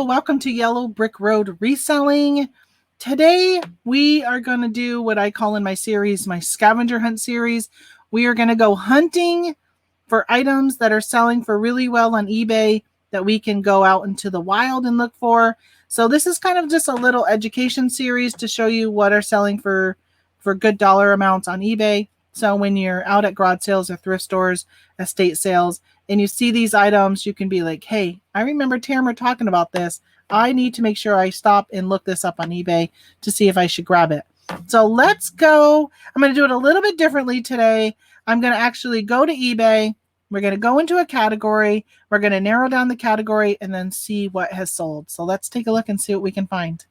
welcome to Yellow Brick Road Reselling. Today we are going to do what I call in my series, my scavenger hunt series. We are going to go hunting for items that are selling for really well on eBay that we can go out into the wild and look for. So this is kind of just a little education series to show you what are selling for good dollar amounts on eBay. So when you're out at garage sales or thrift stores, estate sales, and you see these items, you can be like, hey, I remember Tamara talking about this. I need to make sure I stop and look this up on eBay to see if I should grab it. So let's go. I'm going to do it a little bit differently today. I'm going to actually go to eBay. We're going to go into a category. We're going to narrow down the category and then see what has sold. So let's take a look and see what we can find.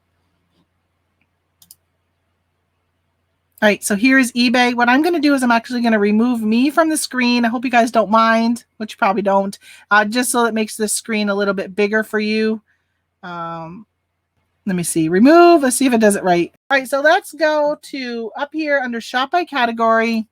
All right, so here's eBay. What I'm going to do is I'm actually going to remove me from the screen. I hope you guys don't mind, which you probably don't, just so it makes this screen a little bit bigger for you. Let me see. Remove. Let's see if it does it right. All right, so let's go to up here under Shop by Category.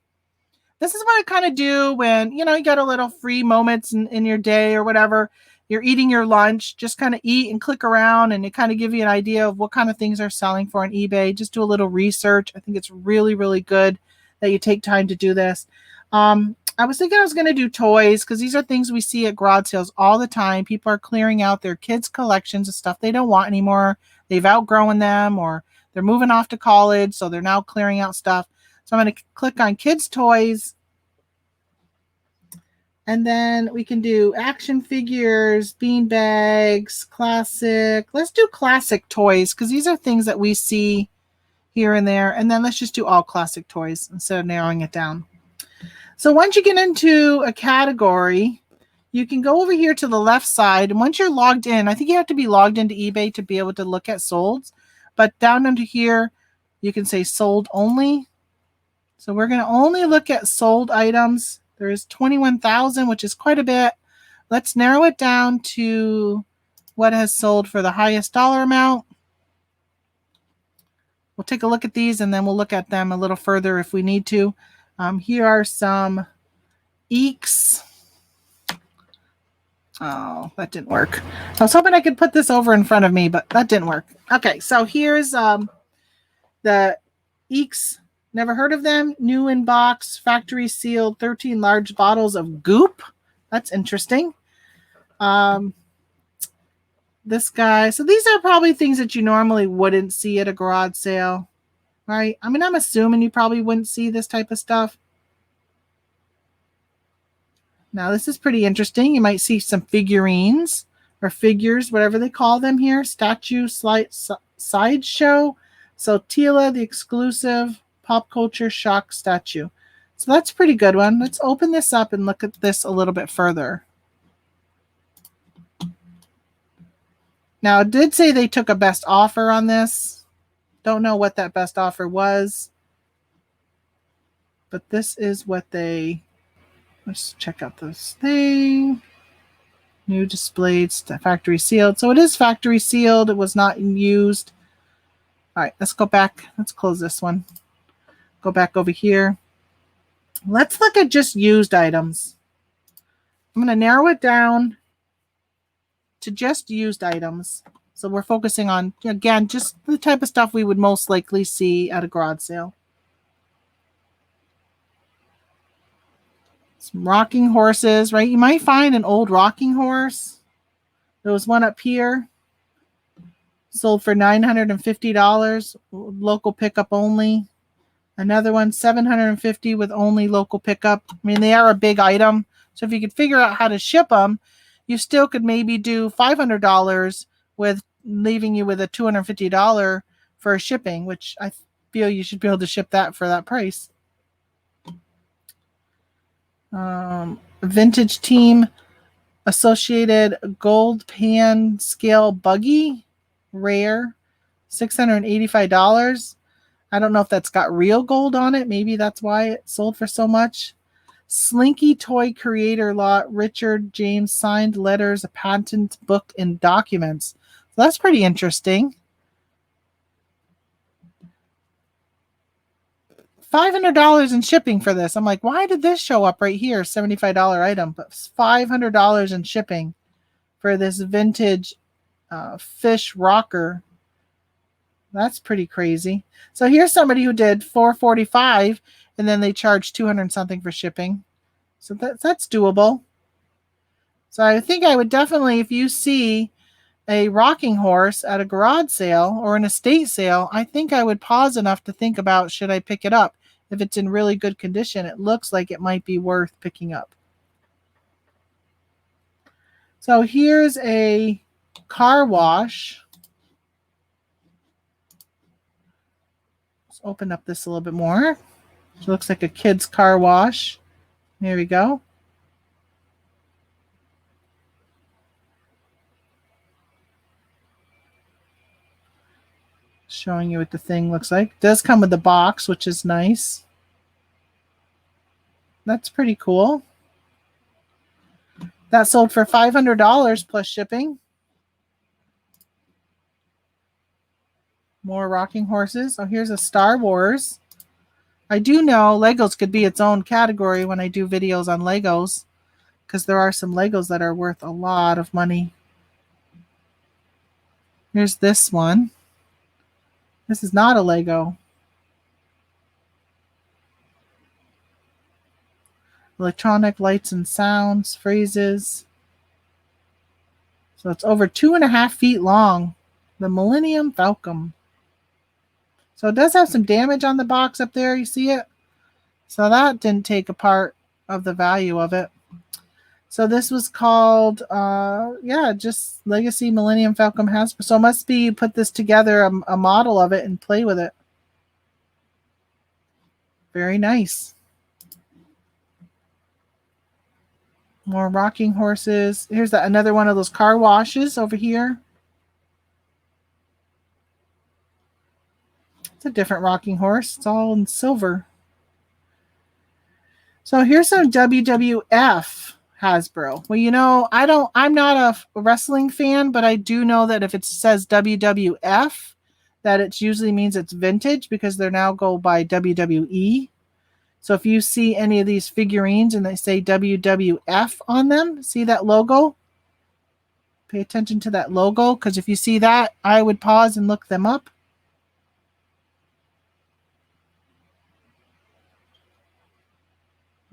This is what I kind of do when, you got a little free moments in your day or whatever. You're eating your lunch, just kind of eat and click around, and it kind of give you an idea of what kind of things are selling for on eBay. Just do a little research. I think it's really, really good that you take time to do this. I was thinking I was going to do toys because these are things we see at garage sales all the time. People are clearing out their kids' collections of stuff they don't want anymore. They've outgrown them, or they're moving off to college, so they're now clearing out stuff. So I'm going to click on kids' toys. And then we can do action figures, bean bags, classic. Let's do classic toys because these are things that we see here and there. And then let's just do all classic toys instead of narrowing it down. So once you get into a category, you can go over here to the left side. And once you're logged in, I think you have to be logged into eBay to be able to look at solds. But down under here, you can say sold only. So we're going to only look at sold items. There is 21,000, which is quite a bit. Let's narrow it down to what has sold for the highest dollar amount. We'll take a look at these and then we'll look at them a little further if we need to. Here are some eeks. Oh, that didn't work. I was hoping I could put this over in front of me, but that didn't work. Okay, so here's the eeks. Never heard of them. New in box, factory sealed, 13 large bottles of goop. That's interesting. This guy. So these are probably things that you normally wouldn't see at a garage sale, right? I mean, I'm assuming you probably wouldn't see this type of stuff. Now, this is pretty interesting. You might see some figurines or figures, whatever they call them here. Statue, sideshow. So Tila, the exclusive pop culture shock statue. So that's a pretty good one. Let's open this up and look at this a little bit further. Now, it did say they took a best offer on this. Don't know what that best offer was. But this is what they... Let's check out this thing. New displayed, factory sealed. So it is factory sealed. It was not used. All right, let's go back. Let's close this one. Go back over here. Let's look at just used items. I'm going to narrow it down to just used items. So we're focusing on, again, just the type of stuff we would most likely see at a garage sale. Some rocking horses, right? You might find an old rocking horse. There was one up here. Sold for $950. Local pickup only. Another one, $750 with only local pickup. I mean, they are a big item. So if you could figure out how to ship them, you still could maybe do $500 with leaving you with a $250 for shipping, which I feel you should be able to ship that for that price. Vintage Team Associated Gold Pan Scale Buggy, rare, $685. I don't know if that's got real gold on it. Maybe that's why it sold for so much. Slinky Toy Creator Lot, Richard James signed letters, a patent book, and documents. So that's pretty interesting. $500 in shipping for this. I'm like, why did this show up right here? $75 item, but $500 in shipping for this vintage fish rocker. That's pretty crazy. So here's somebody who did $445 and then they charged 200 something for shipping. So that's doable. So I think I would definitely, if you see a rocking horse at a garage sale or an estate sale, I think I would pause enough to think about, should I pick it up? If it's in really good condition, it looks like it might be worth picking up. So here's a car wash. Let's open up this a little bit more. It looks like a kid's car wash. There we go. Showing you what the thing looks like. It does come with the box, which is nice. That's pretty cool. That sold for $500 plus shipping. More rocking horses. Oh, here's a Star Wars. I do know Legos could be its own category when I do videos on Legos, because there are some Legos that are worth a lot of money. Here's this one. This is not a Lego. Electronic lights and sounds, phrases. So it's over 2.5 feet long. The Millennium Falcon. So it does have some damage on the box up there. You see it? So that didn't take a part of the value of it. So this was called, just Legacy Millennium Falcon Hasbro. So it must be you put this together, a model of it, and play with it. Very nice. More rocking horses. Here's another one of those car washes over here. It's a different rocking horse. It's all in silver. So here's some WWF Hasbro. Well, you know, I'm not a wrestling fan, but I do know that if it says WWF, that it usually means it's vintage, because they're now go by WWE. So if you see any of these figurines and they say WWF on them, see that logo? Pay attention to that logo, because if you see that, I would pause and look them up.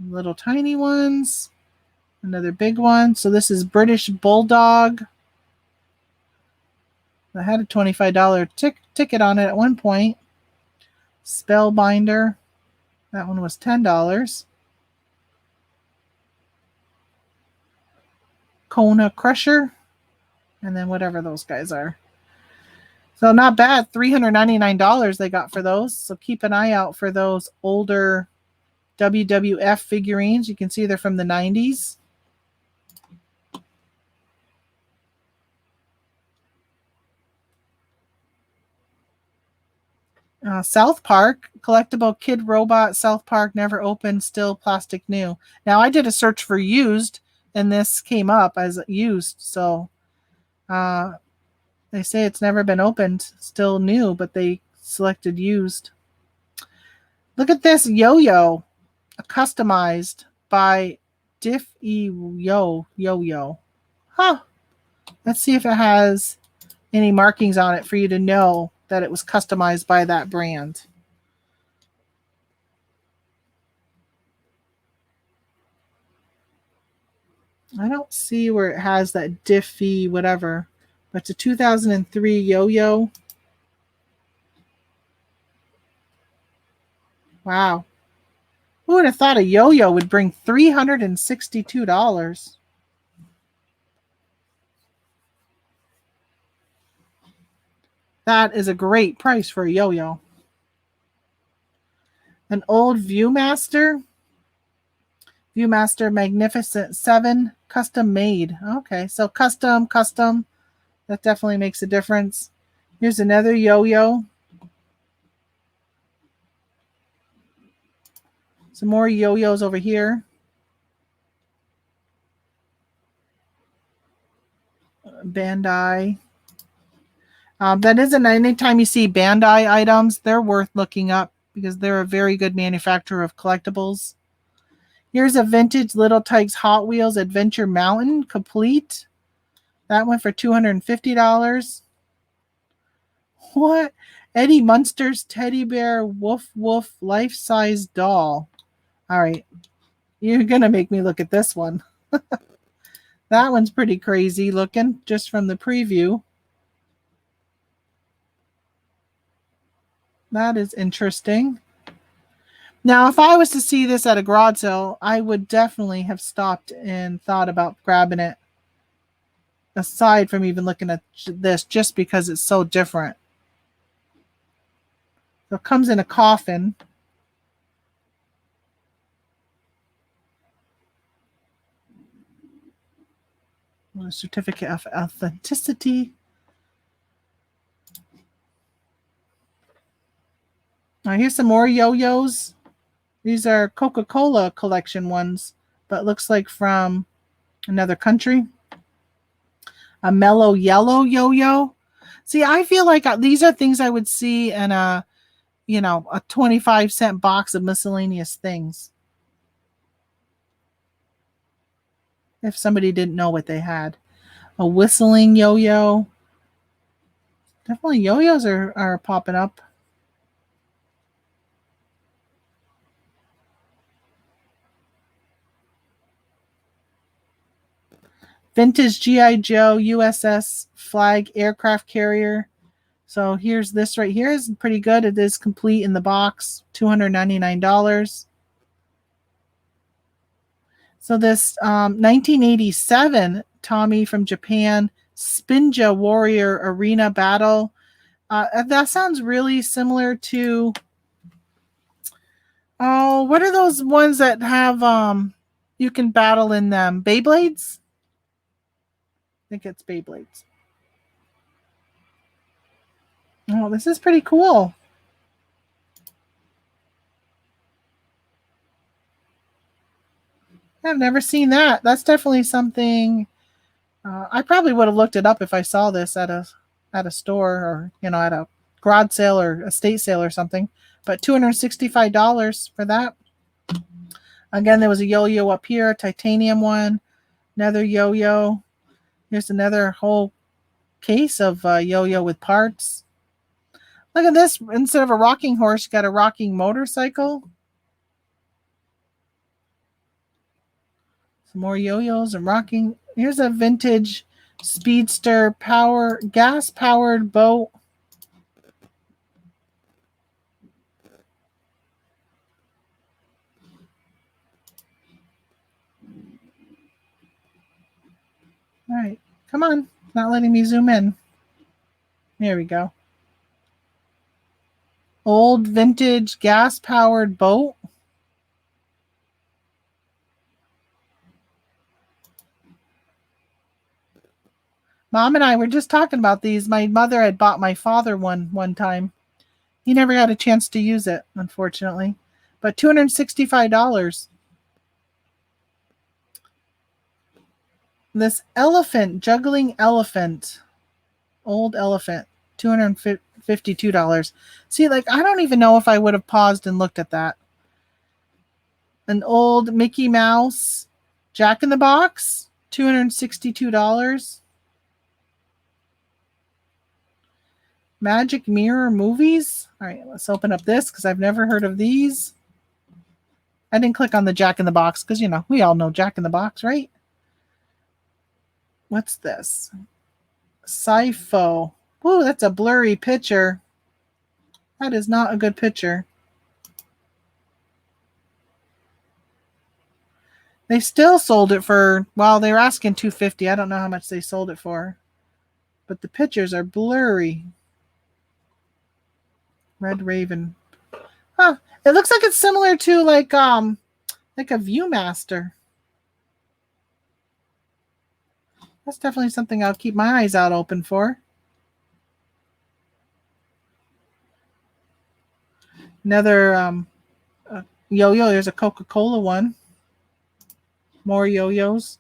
Little tiny ones. Another big one. So this is British Bulldog. I had a $25 ticket on it at one point. Spellbinder. That one was $10. Kona Crusher. And then whatever those guys are. So not bad. $399 they got for those. So keep an eye out for those older WWF figurines. You can see they're from the 90s. South Park, collectible kid robot, South Park, never opened, still plastic new. Now, I did a search for used, and this came up as used. So they say it's never been opened, still new, but they selected used. Look at this yo-yo, customized by Yo-Yo. Huh. Let's see if it has any markings on it for you to know that it was customized by that brand. I don't see where it has that Diffie whatever, but it's a 2003 yo-yo. Wow. Who would have thought a yo-yo would bring $362? That is a great price for a yo-yo. An old Viewmaster Magnificent 7 custom made. Okay, so custom. That definitely makes a difference. Here's another yo-yo. Some more yo-yos over here. Bandai. That isn't, anytime you see Bandai items, they're worth looking up because they're a very good manufacturer of collectibles. Here's a vintage Little Tikes Hot Wheels Adventure Mountain complete. That went for $250. What? Eddie Munster's teddy bear woof woof life-size doll. All right. You're going to make me look at this one. That one's pretty crazy looking just from the preview. That is interesting. Now, if I was to see this at a garage sale, I would definitely have stopped and thought about grabbing it. Aside from even looking at this, just because it's so different. So it comes in a coffin. A certificate of authenticity. Now here's some more yo-yos. These are Coca-Cola collection ones, but looks like from another country. A mellow yellow yo-yo. See, I feel like these are things I would see in a 25-cent box of miscellaneous things. If somebody didn't know what they had. A whistling yo-yo. Definitely yo-yos are popping up. Vintage G.I. Joe USS flag aircraft carrier. So here's this right here. Is pretty good. It is complete in the box. $299. So this 1987 Tommy from Japan Spinja Warrior Arena Battle. That sounds really similar to... Oh, what are those ones that have you can battle in them? Beyblades? I think it's Beyblades. Oh, this is pretty cool. I've never seen that. That's definitely something. I probably would have looked it up if I saw this at a store or at a garage sale or estate sale or something. But $265 for that. Again, there was a yo-yo up here, a titanium one, another yo-yo. Here's another whole case of yo-yo with parts. Look at this. Instead of a rocking horse, you got a rocking motorcycle. Some more yo-yos and rocking. Here's a vintage speedster gas-powered boat. All right, come on. It's not letting me zoom in. There we go. Old vintage gas-powered boat. Mom and I were just talking about these. My mother had bought my father one time. He never got a chance to use it, unfortunately. But $265. This elephant, juggling elephant. Old elephant. $252. See, I don't even know if I would have paused and looked at that. An old Mickey Mouse Jack in the Box. $262. Magic Mirror Movies. All right, let's open up this because I've never heard of these. I didn't click on the Jack in the Box because, we all know Jack in the Box, right? What's this? Sipho. Whoa, that's a blurry picture. That is not a good picture. They still sold it for, well, they were asking $250. I don't know how much they sold it for. But the pictures are blurry. Red Raven. Huh. It looks like it's similar to like a Viewmaster. That's definitely something I'll keep my eyes out open for. Another yo-yo. There's a Coca-Cola one. More yo-yos.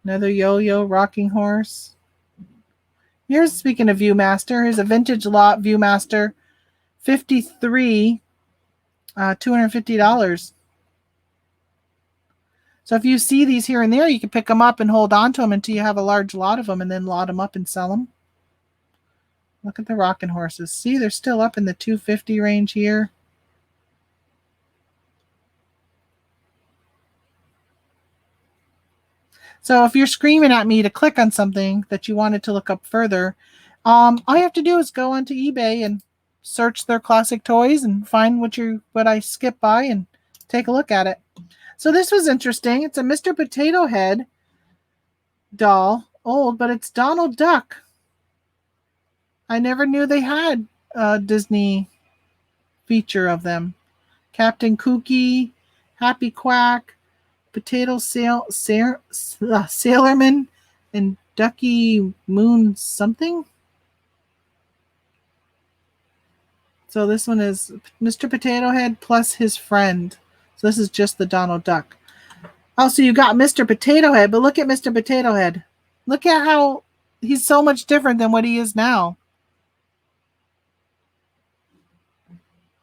Another yo-yo, rocking horse. Here's, speaking of Viewmaster, here's a vintage lot Viewmaster. 53, $250. So if you see these here and there, you can pick them up and hold on to them until you have a large lot of them, and then lot them up and sell them. Look at the rocking horses. See, they're still up in the 250 range here. So if you're screaming at me to click on something that you wanted to look up further, all you have to do is go onto eBay and search their classic toys and find what I skip by and take a look at it. So this was interesting. It's a Mr. Potato Head doll, old, but it's Donald Duck. I never knew they had a Disney feature of them. Captain Kooky, Happy Quack, Potato Sailorman, and Ducky Moon something. So this one is Mr. Potato Head plus his friend. So this is just the Donald Duck. Oh, so you got Mr. Potato Head, but look at Mr. Potato Head. Look at how he's so much different than what he is now.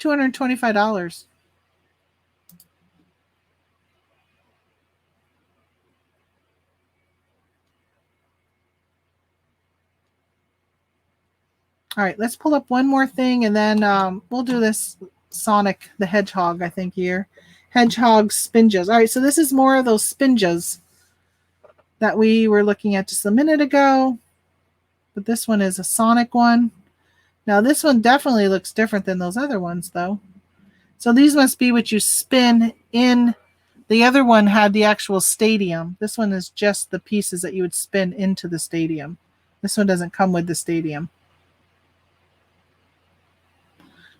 $225. All right, let's pull up one more thing, and then we'll do this Sonic the Hedgehog, I think, here. Hedgehog spinjas. All right, so this is more of those spinjas that we were looking at just a minute ago. But this one is a Sonic one. Now, this one definitely looks different than those other ones, though. So these must be what you spin in. The other one had the actual stadium. This one is just the pieces that you would spin into the stadium. This one doesn't come with the stadium.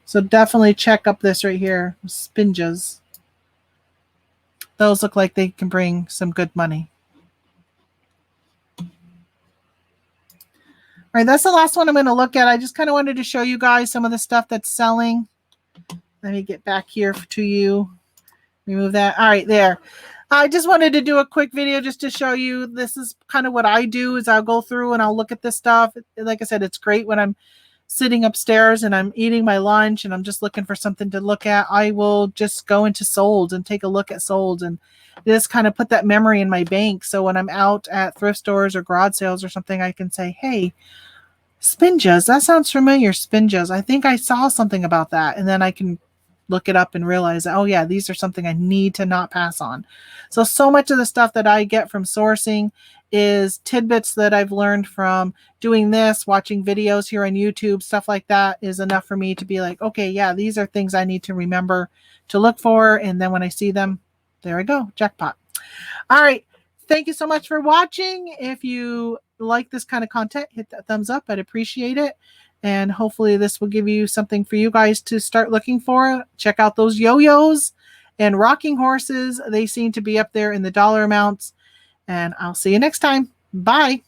So definitely check up this right here, spinjas. Those look like they can bring some good money. All right, that's the last one I'm going to look at. I just kind of wanted to show you guys some of the stuff that's selling. Let me get back here to you. Remove that. All right, there. I just wanted to do a quick video just to show you this is kind of what I do is I'll go through and I'll look at this stuff. Like I said, it's great when I'm sitting upstairs and I'm eating my lunch and I'm just looking for something to look at. I will just go into Solds and take a look at Solds and just kind of put that memory in my bank. So when I'm out at thrift stores or garage sales or something, I can say, hey, spinjas, that sounds familiar, spinjas. I think I saw something about that. And then I can look it up and realize, oh yeah, these are something I need to not pass on. So much of the stuff that I get from sourcing is tidbits that I've learned from doing this, watching videos here on YouTube, stuff like that is enough for me to be like, okay, yeah, these are things I need to remember to look for. And then when I see them, there I go, jackpot. All right. Thank you so much for watching. If you like this kind of content, hit that thumbs up. I'd appreciate it. And hopefully this will give you something for you guys to start looking for. Check out those yo-yos and rocking horses. They seem to be up there in the dollar amounts. And I'll see you next time. Bye.